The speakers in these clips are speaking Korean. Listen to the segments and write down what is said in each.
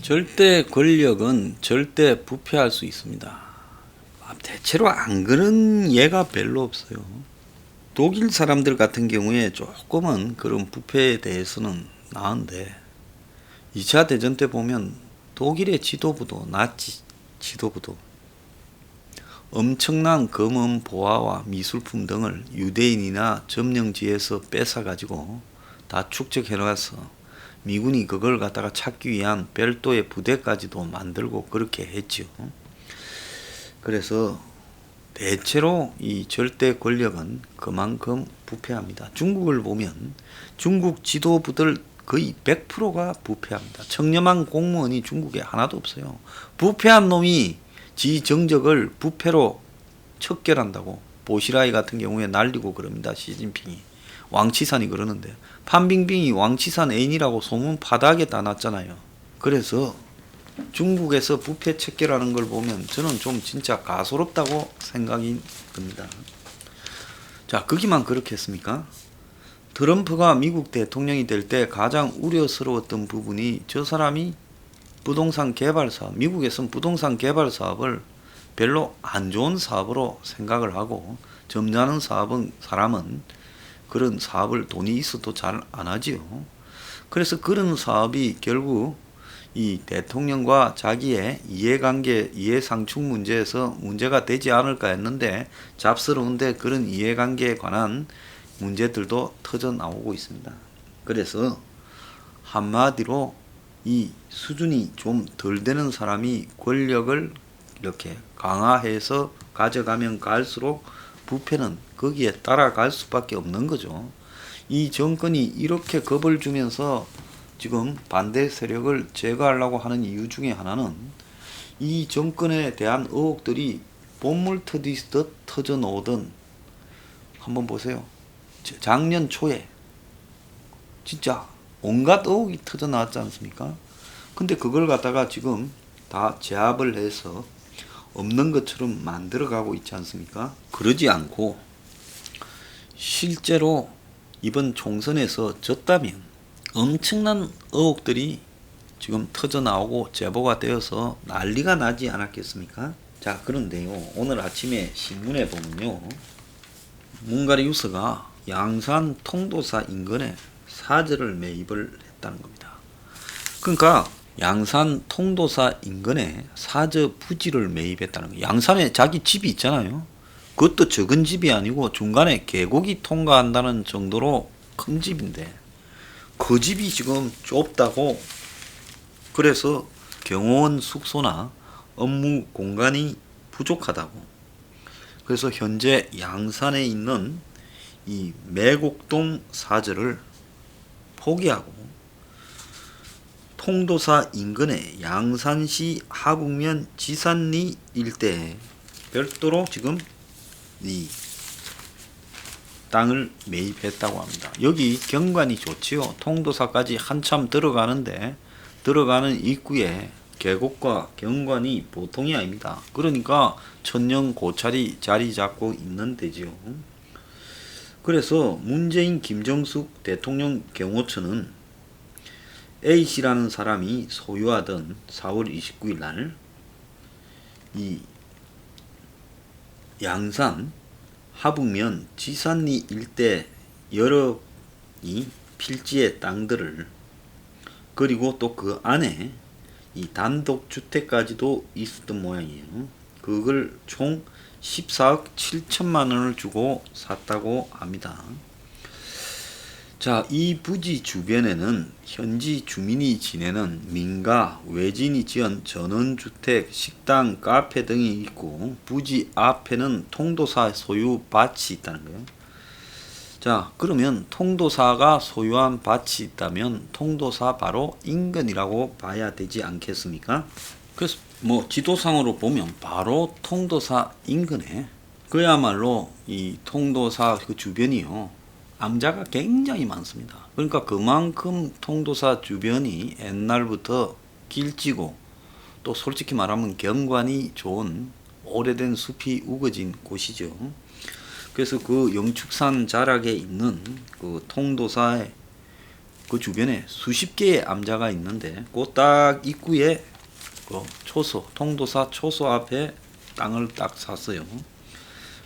절대 권력은 절대 부패할 수 있습니다. 대체로 안 그런 예가 별로 없어요. 독일 사람들 같은 경우에 조금은 그런 부패에 대해서는 나은데 2차 대전 때 보면 독일의 지도부도 나치 지도부도 엄청난 검은 보화와 미술품 등을 유대인이나 점령지에서 뺏어가지고 다 축적해놔서 미군이 그걸 갖다가 찾기 위한 별도의 부대까지도 만들고 그렇게 했죠. 그래서 대체로 이 절대 권력은 그만큼 부패합니다. 중국을 보면 중국 지도부들 거의 100%가 부패합니다. 청렴한 공무원이 중국에 하나도 없어요. 부패한 놈이 지 정적을 부패로 척결한다고 보시라이 같은 경우에 날리고 그럽니다. 시진핑이. 왕치산이 그러는데 판빙빙이 왕치산 애인이라고 소문 파다하게 났잖아요. 그래서 중국에서 부패 척결하는 걸 보면 저는 좀 진짜 가소롭다고 생각이 듭니다. 자, 거기만 그렇겠습니까? 트럼프가 미국 대통령이 될 때 가장 우려스러웠던 부분이 저 사람이 부동산 개발 사업, 미국에서는 부동산 개발 사업을 별로 안 좋은 사업으로 생각을 하고 점잖은 사람은 그런 사업을 돈이 있어도 잘 안 하지요. 그래서 그런 사업이 결국 이 대통령과 자기의 이해관계, 이해상충 문제에서 문제가 되지 않을까 했는데 잡스러운데 그런 이해관계에 관한 문제들도 터져 나오고 있습니다. 그래서 한마디로 이 수준이 좀 덜 되는 사람이 권력을 이렇게 강화해서 가져가면 갈수록 부패는 거기에 따라갈 수밖에 없는 거죠. 이 정권이 이렇게 겁을 주면서 지금 반대 세력을 제거하려고 하는 이유 중에 하나는 이 정권에 대한 의혹들이 본물 터지듯 터져 나오던 한번 보세요. 작년 초에 진짜 온갖 의혹이 터져 나왔지 않습니까? 근데 그걸 갖다가 지금 다 제압을 해서 없는 것처럼 만들어가고 있지 않습니까? 그러지 않고 실제로 이번 총선에서 졌다면 엄청난 의혹들이 지금 터져 나오고 제보가 되어서 난리가 나지 않았겠습니까? 자, 그런데요, 오늘 아침에 신문에 보면요, 문가리 유서가 양산 통도사 인근에 사저를 매입을 했다는 겁니다. 그러니까 양산 통도사 인근에 사저 부지를 매입했다는 거예요. 양산에 자기 집이 있잖아요. 그것도 적은 집이 아니고 중간에 계곡이 통과한다는 정도로 큰 집인데 그 집이 지금 좁다고, 그래서 경호원 숙소나 업무 공간이 부족하다고, 그래서 현재 양산에 있는 이 매곡동 사저를 포기하고 통도사 인근의 양산시 하북면 지산리 일대에 별도로 지금 이 땅을 매입했다고 합니다. 여기 경관이 좋지요. 통도사까지 한참 들어가는데 들어가는 입구에 계곡과 경관이 보통이 아닙니다. 그러니까 천년 고찰이 자리 잡고 있는 데지요. 그래서 문재인 김정숙 대통령 경호처는 A씨라는 사람이 소유하던 4월 29일 날 이 양산 하북면 지산리 일대 여러 이 필지의 땅들을, 그리고 또 그 안에 이 단독주택까지도 있었던 모양이에요. 그걸 총 14억 7천만 원을 주고 샀다고 합니다. 자, 이 부지 주변에는 현지 주민이 지내는 민가, 외진이 지은 전원주택, 식당, 카페 등이 있고 부지 앞에는 통도사 소유 밭이 있다는 거예요. 자, 그러면 통도사가 소유한 밭이 있다면 통도사 바로 인근이라고 봐야 되지 않겠습니까? 그래서 뭐 지도상으로 보면 바로 통도사 인근에 그야말로 이 통도사 그 주변이요, 암자가 굉장히 많습니다. 그러니까 그만큼 통도사 주변이 옛날부터 길지고 또 솔직히 말하면 경관이 좋은 오래된 숲이 우거진 곳이죠. 그래서 그 영축산 자락에 있는 그 통도사의 그 주변에 수십 개의 암자가 있는데 그 딱 입구에 그 초소, 통도사 초소 앞에 땅을 딱 샀어요.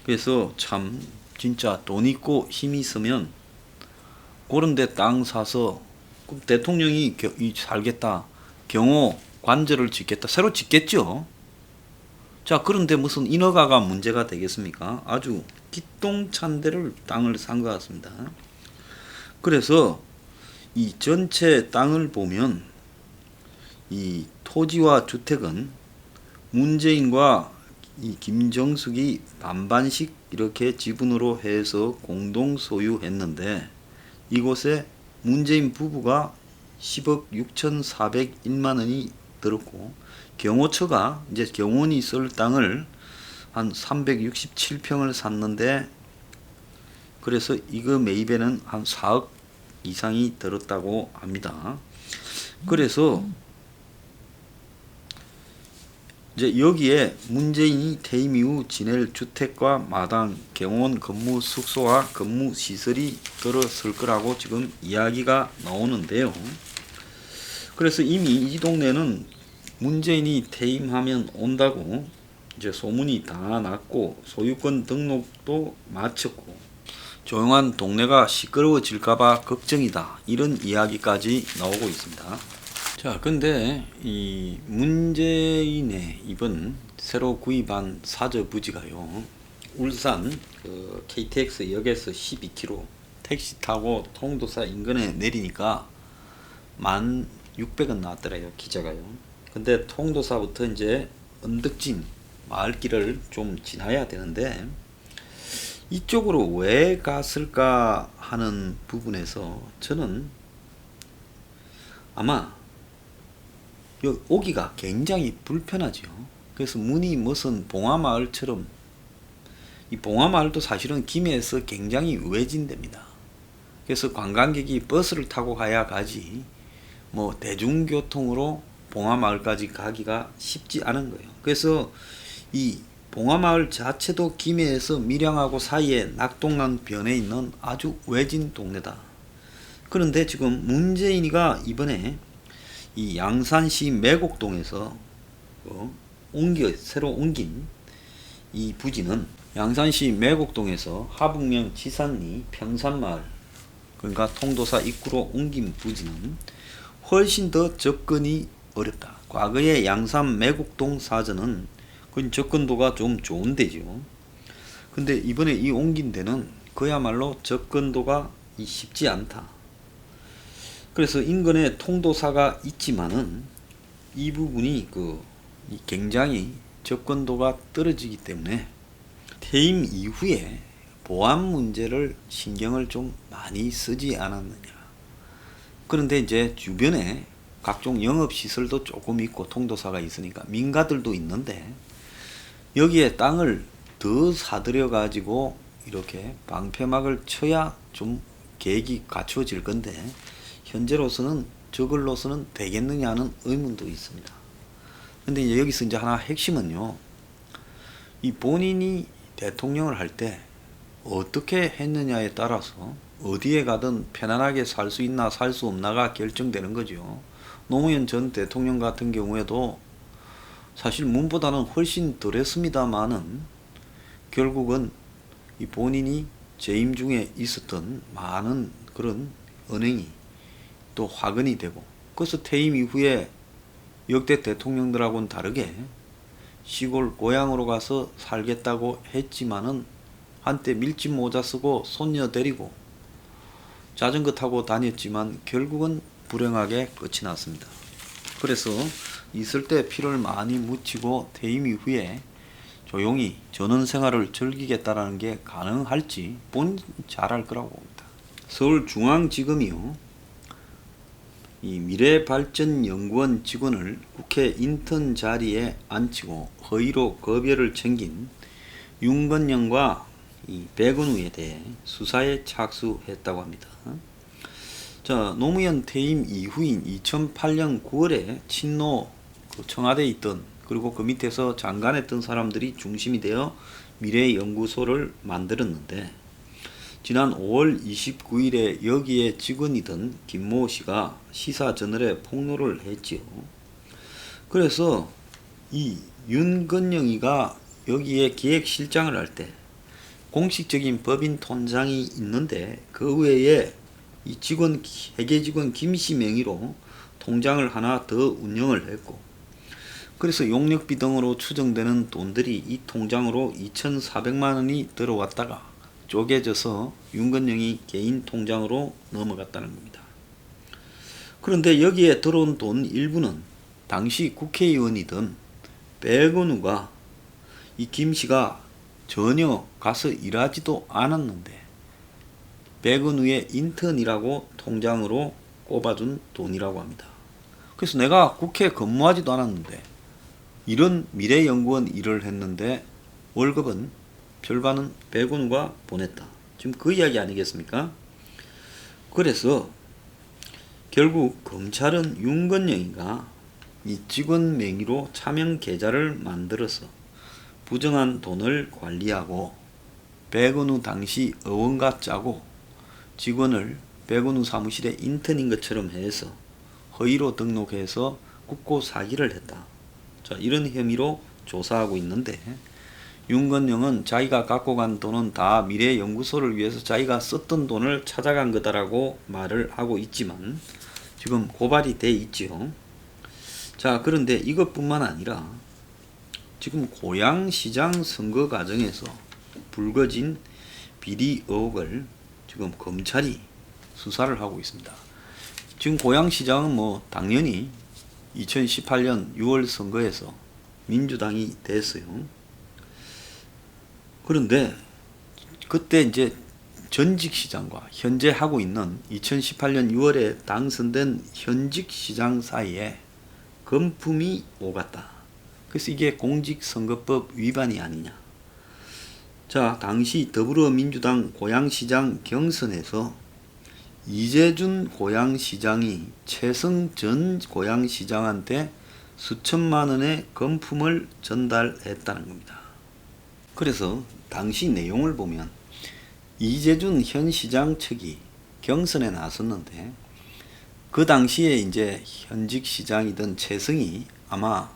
그래서 참 진짜 돈 있고 힘이 있으면 그런데 땅 사서 대통령이 살겠다, 경호 관저를 짓겠다, 새로 짓겠죠. 자, 그런데 무슨 인허가가 문제가 되겠습니까? 아주 기똥찬 데를 땅을 산 것 같습니다. 그래서 이 전체 땅을 보면 이 토지와 주택은 문재인과 이 김정숙이 반반씩 이렇게 지분으로 해서 공동 소유했는데 이곳에 문재인 부부가 10억 6,401만 원이 들었고 경호처가 이제 경호원이 쓸 땅을 한 367평을 샀는데 그래서 이거 매입에는 한 4억 이상이 들었다고 합니다. 그래서 이제 여기에 문재인이 퇴임 이후 지낼 주택과 마당, 경호원 근무 숙소와 근무 시설이 들어설 거라고 지금 이야기가 나오는데요. 그래서 이미 이 동네는 문재인이 퇴임하면 온다고 이제 소문이 다 났고 소유권 등록도 마쳤고 조용한 동네가 시끄러워질까봐 걱정이다, 이런 이야기까지 나오고 있습니다. 자, 근데 이 문재인의 이번 새로 구입한 사저 부지가요, 울산 그 KTX 역에서 12km 택시 타고 통도사 인근에 내리니까 1,600원 나왔더래요, 기자가요. 근데 통도사부터 이제 언덕진 마을길을 좀 지나야 되는데 이쪽으로 왜 갔을까 하는 부분에서 저는 아마 오기가 굉장히 불편하죠. 그래서 문이 무슨 봉화마을처럼, 이 봉화마을도 사실은 김해에서 굉장히 외진됩니다. 그래서 관광객이 버스를 타고 가야 가지 뭐 대중교통으로 봉화마을까지 가기가 쉽지 않은 거예요. 그래서 이 봉화마을 자체도 김해에서 밀양하고 사이에 낙동강 변에 있는 아주 외진 동네다. 그런데 지금 문재인이가 이번에 이 양산시 매곡동에서 새로 옮긴 이 부지는 양산시 매곡동에서 하북면 지산리 평산마을, 그러니까 통도사 입구로 옮긴 부지는 훨씬 더 접근이 어렵다. 과거의 양산 매곡동 사전은 그 접근도가 좀 좋은 데죠. 근데 이번에 이 옮긴 데는 그야말로 접근도가 쉽지 않다. 그래서 인근에 통도사가 있지만은 이 부분이 굉장히 접근도가 떨어지기 때문에 퇴임 이후에 보안 문제를 신경을 좀 많이 쓰지 않았느냐. 그런데 이제 주변에 각종 영업시설도 조금 있고 통도사가 있으니까 민가들도 있는데 여기에 땅을 더 사들여 가지고 이렇게 방패막을 쳐야 좀 계획이 갖추어질 건데 현재로서는 저걸로서는 되겠느냐는 의문도 있습니다. 근데 이제 여기서 이제 하나 핵심은요, 이 본인이 대통령을 할 때 어떻게 했느냐에 따라서 어디에 가든 편안하게 살 수 있나 살 수 없나가 결정되는 거죠. 노무현 전 대통령 같은 경우에도 사실 문보다는 훨씬 덜했습니다만은 결국은 이 본인이 재임 중에 있었던 많은 그런 은행이 또 화근이 되고, 그래서 퇴임 이후에 역대 대통령들하고는 다르게 시골 고향으로 가서 살겠다고 했지만은 한때 밀짚 모자 쓰고 손녀 데리고 자전거 타고 다녔지만 결국은 불행하게 끝이 났습니다. 그래서 있을 때 피를 많이 묻히고 퇴임 이후에 조용히 전원 생활을 즐기겠다라는 게 가능할지 본인 잘할 거라고 봅니다. 서울중앙지검이요, 이 미래발전연구원 직원을 국회 인턴 자리에 앉히고 허위로 급여를 챙긴 윤건영과 이 백은우에 대해 수사에 착수했다고 합니다. 자, 노무현 퇴임 이후인 2008년 9월에 친노 청와대에 있던, 그리고 그 밑에서 장관했던 사람들이 중심이 되어 미래연구소를 만들었는데, 지난 5월 29일에 여기에 직원이던 김모 씨가 시사저널에 폭로를 했지요. 그래서 이 윤건영이가 여기에 기획실장을 할 때 공식적인 법인 통장이 있는데 그 외에 이 직원 회계 직원 김씨 명의로 통장을 하나 더 운영을 했고, 그래서 용역비 등으로 추정되는 돈들이 이 통장으로 2,400만 원이 들어왔다가 쪼개져서 윤건영이 개인 통장으로 넘어갔다는 겁니다. 그런데 여기에 들어온 돈 일부는 당시 국회의원이던 백은우가 이 김씨가 전혀 가서 일하지도 않았는데 백은우의 인턴이라고 통장으로 꼽아준 돈이라고 합니다. 그래서 내가 국회에 근무하지도 않았는데 이런 미래연구원 일을 했는데 월급은 절반은 백은우가 보냈다. 지금 그 이야기 아니겠습니까? 그래서 결국 검찰은 윤건영이가 이 직원 명의로 차명 계좌를 만들어서 부정한 돈을 관리하고 백은우 당시 의원과 짜고 직원을 백은우 사무실의 인턴인 것처럼 해서 허위로 등록해서 국고 사기를 했다. 자, 이런 혐의로 조사하고 있는데 윤건영은 자기가 갖고 간 돈은 다 미래연구소를 위해서 자기가 썼던 돈을 찾아간 거다라고 말을 하고 있지만 지금 고발이 돼 있지요. 자, 그런데 이것뿐만 아니라 지금 고양시장 선거 과정에서 불거진 비리 의혹을 지금 검찰이 수사를 하고 있습니다. 지금 고양시장은 뭐 당연히 2018년 6월 선거에서 민주당이 됐어요. 그런데 그때 이제 전직 시장과 현재 하고 있는 2018년 6월에 당선된 현직 시장 사이에 금품이 오갔다. 그래서 이게 공직선거법 위반이 아니냐. 자, 당시 더불어민주당 고양시장 경선에서 이재준 고양시장이 최성 전 고양시장한테 수천만 원의 금품을 전달했다는 겁니다. 그래서 당시 내용을 보면 이재준 현 시장 측이 경선에 나섰는데 그 당시에 이제 현직 시장이던 최성이 아마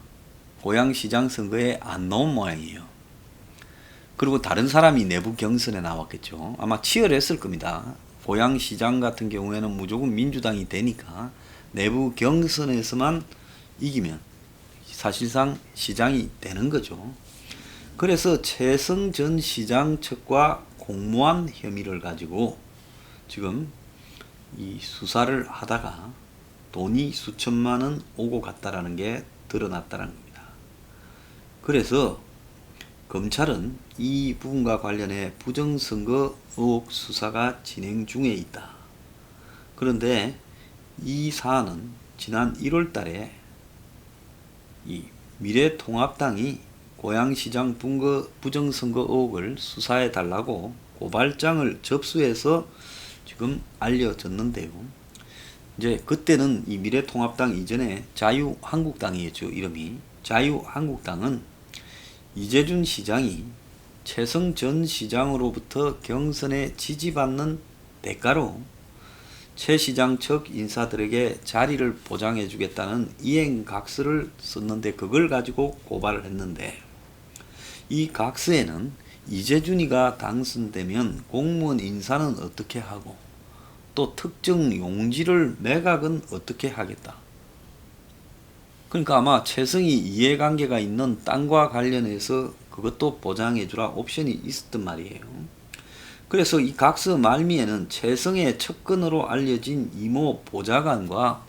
고양시장 선거에 안 나온 모양이에요. 그리고 다른 사람이 내부 경선에 나왔겠죠. 아마 치열했을 겁니다. 고양시장 같은 경우에는 무조건 민주당이 되니까 내부 경선에서만 이기면 사실상 시장이 되는 거죠. 그래서 최성 전 시장 측과 공모한 혐의를 가지고 지금 이 수사를 하다가 돈이 수천만 원 오고 갔다라는 게 드러났다는 겁니다. 그래서 검찰은 이 부분과 관련해 부정선거 의혹 수사가 진행 중에 있다. 그런데 이 사안은 지난 1월 달에 이 미래통합당이 고양시장 부정선거 의혹을 수사해 달라고 고발장을 접수해서 지금 알려졌는데요. 이제 그때는 이 미래통합당 이전에 자유한국당이었죠. 이름이. 자유한국당은 이재준 시장이 최성 전 시장으로부터 경선에 지지받는 대가로 최 시장 측 인사들에게 자리를 보장해 주겠다는 이행각서를 썼는데 그걸 가지고 고발을 했는데 이 각서에는 이재준이가 당선되면 공무원 인사는 어떻게 하고 또 특정 용지를 매각은 어떻게 하겠다. 그러니까 아마 최성이 이해관계가 있는 땅과 관련해서 그것도 보장해주라 옵션이 있었단 말이에요. 그래서 이 각서 말미에는 최성의 측근으로 알려진 이모 보좌관과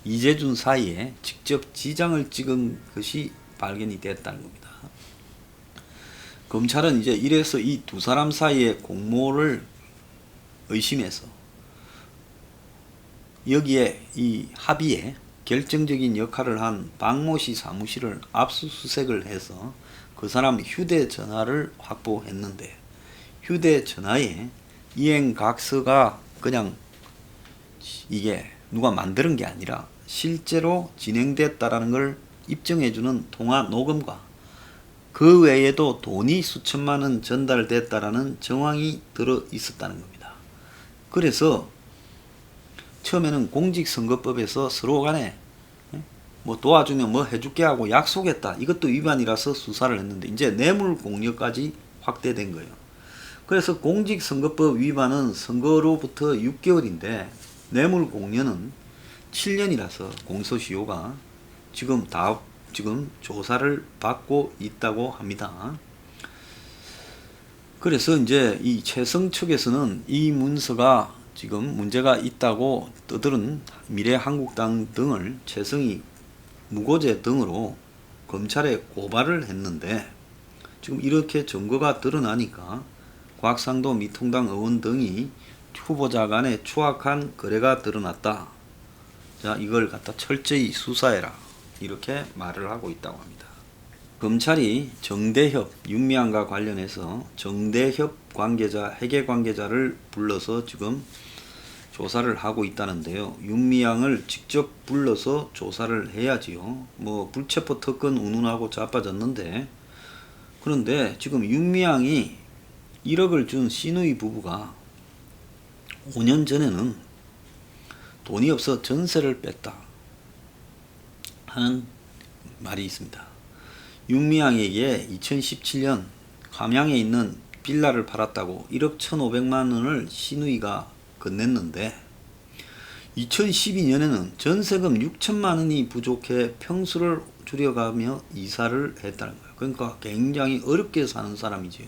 이재준 사이에 직접 지장을 찍은 것이 발견이 됐다는 겁니다. 검찰은 이제 이래서 이 두 사람 사이의 공모를 의심해서 여기에 이 합의에 결정적인 역할을 한 박모 씨 사무실을 압수수색을 해서 그 사람 휴대전화를 확보했는데 휴대전화에 이행각서가 그냥 이게 누가 만드는 게 아니라 실제로 진행됐다라는 걸 입증해주는 통화 녹음과 그 외에도 돈이 수천만 원 전달됐다라는 정황이 들어 있었다는 겁니다. 그래서 처음에는 공직선거법에서 서로 간에 뭐 도와주면 뭐 해줄게 하고 약속했다. 이것도 위반이라서 수사를 했는데 이제 뇌물공여까지 확대된 거예요. 그래서 공직선거법 위반은 선거로부터 6개월인데 뇌물공여는 7년이라서 공소시효가 지금 조사를 받고 있다고 합니다. 그래서 이제 이 최성 측에서는 이 문서가 지금 문제가 있다고 떠들은 미래한국당 등을 최성이 무고죄 등으로 검찰에 고발을 했는데 지금 이렇게 증거가 드러나니까 곽상도 미통당 의원 등이 후보자 간에 추악한 거래가 드러났다. 자, 이걸 갖다 철저히 수사해라. 이렇게 말을 하고 있다고 합니다. 검찰이 정대협, 윤미향과 관련해서 정대협 관계자, 회계 관계자를 불러서 지금 조사를 하고 있다는데요. 윤미향을 직접 불러서 조사를 해야지요. 뭐 불체포 특권 운운하고 자빠졌는데, 그런데 지금 윤미향이 1억을 준 시누이 부부가 5년 전에는 돈이 없어 전세를 뺐다 하는 말이 있습니다. 윤미향에게 2017년 감양에 있는 빌라를 팔았다고 1억 1,500만 원을 시누이가 건넸는데 2012년에는 전세금 6천만 원이 부족해 평수를 줄여가며 이사를 했다는 거예요. 그러니까 굉장히 어렵게 사는 사람이죠.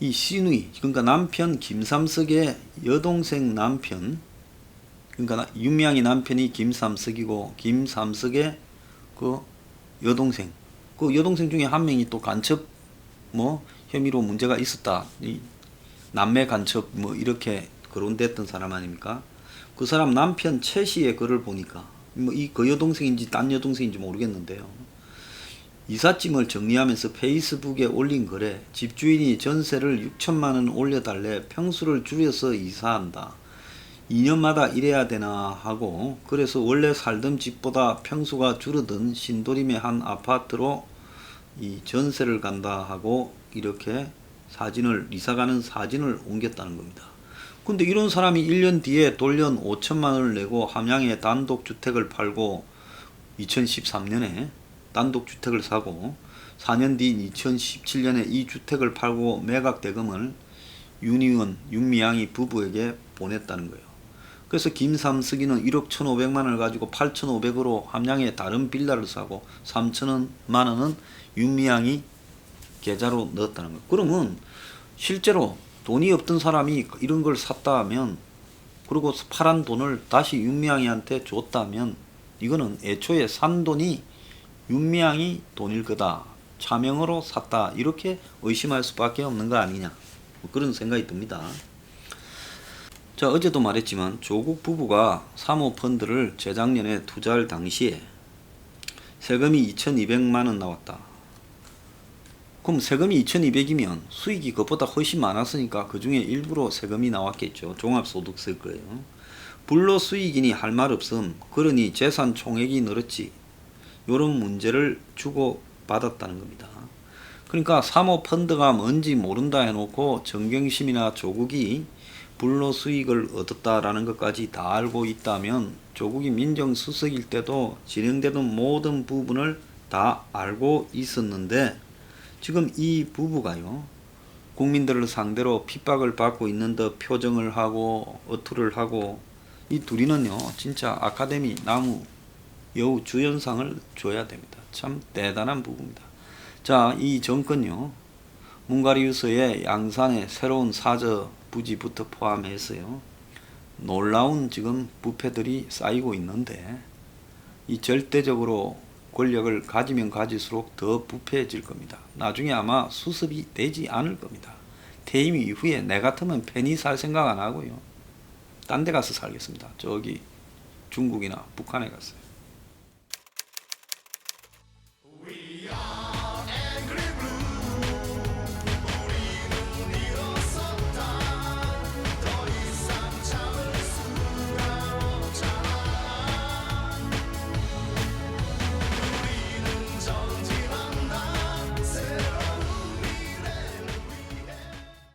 이 시누이, 그러니까 남편 김삼석의 여동생 남편, 그러니까 윤미향의 남편이 김삼석이고 김삼석의 그 여동생, 그 여동생 중에 한 명이 또 간첩 뭐 혐의로 문제가 있었다. 이 남매 간첩 뭐 이렇게 거론됐던 사람 아닙니까? 그 사람 남편 최 씨의 글을 보니까 뭐 이 그 여동생인지 딴 여동생인지 모르겠는데요. 이삿짐을 정리하면서 페이스북에 올린 글에 집주인이 전세를 6천만 원 올려달래 평수를 줄여서 이사한다. 2년마다 이래야 되나 하고 그래서 원래 살던 집보다 평수가 줄어든 신도림의 한 아파트로 이 전세를 간다 하고 이렇게 사진을 이사가는 사진을 옮겼다는 겁니다. 근데 이런 사람이 1년 뒤에 돌연 5천만 원을 내고 함양에 단독주택을 팔고 2013년에 단독주택을 사고 4년 뒤인 2017년에 이 주택을 팔고 매각 대금을 윤희원, 윤미향이 부부에게 보냈다는 거예요. 그래서 김삼석이는 1억 1,500만 원을 가지고 8,500으로 함양에 다른 빌라를 사고 3천만 원은 윤미향이 계좌로 넣었다는 거예요. 그러면 실제로 돈이 없던 사람이 이런 걸 샀다 하면 그리고 팔은 돈을 다시 윤미향이한테 줬다면 이거는 애초에 산 돈이 윤미향이 돈일 거다. 차명으로 샀다. 이렇게 의심할 수밖에 없는 거 아니냐. 뭐 그런 생각이 듭니다. 자, 어제도 말했지만 조국 부부가 사모펀드를 재작년에 투자할 당시에 세금이 2,200만 원 나왔다. 그럼 세금이 2,200이면 수익이 그것보다 훨씬 많았으니까 그 중에 일부러 세금이 나왔겠죠. 종합소득세일 거예요. 불로수익이니 할 말 없음. 그러니 재산 총액이 늘었지. 요런 문제를 주고받았다는 겁니다. 그러니까 사모펀드가 뭔지 모른다 해놓고 정경심이나 조국이 불로수익을 얻었다라는 것까지 다 알고 있다면 조국이 민정수석일 때도 진행되는 모든 부분을 다 알고 있었는데 지금 이 부부가요 국민들을 상대로 핍박을 받고 있는 듯 표정을 하고 어투를 하고 이 둘이는요 진짜 아카데미 나무 여우 주연상을 줘야 됩니다. 참 대단한 부부입니다. 자, 이 정권요 문가리유서의 양산의 새로운 사저 부지부터 포함해서요 놀라운 지금 부패들이 쌓이고 있는데 이 절대적으로 권력을 가지면 가질수록 더 부패해질 겁니다. 나중에 아마 수습이 되지 않을 겁니다. 퇴임 이후에 내 같으면 편히 살 생각 안 하고요 딴 데 가서 살겠습니다. 저기 중국이나 북한에 갔어요.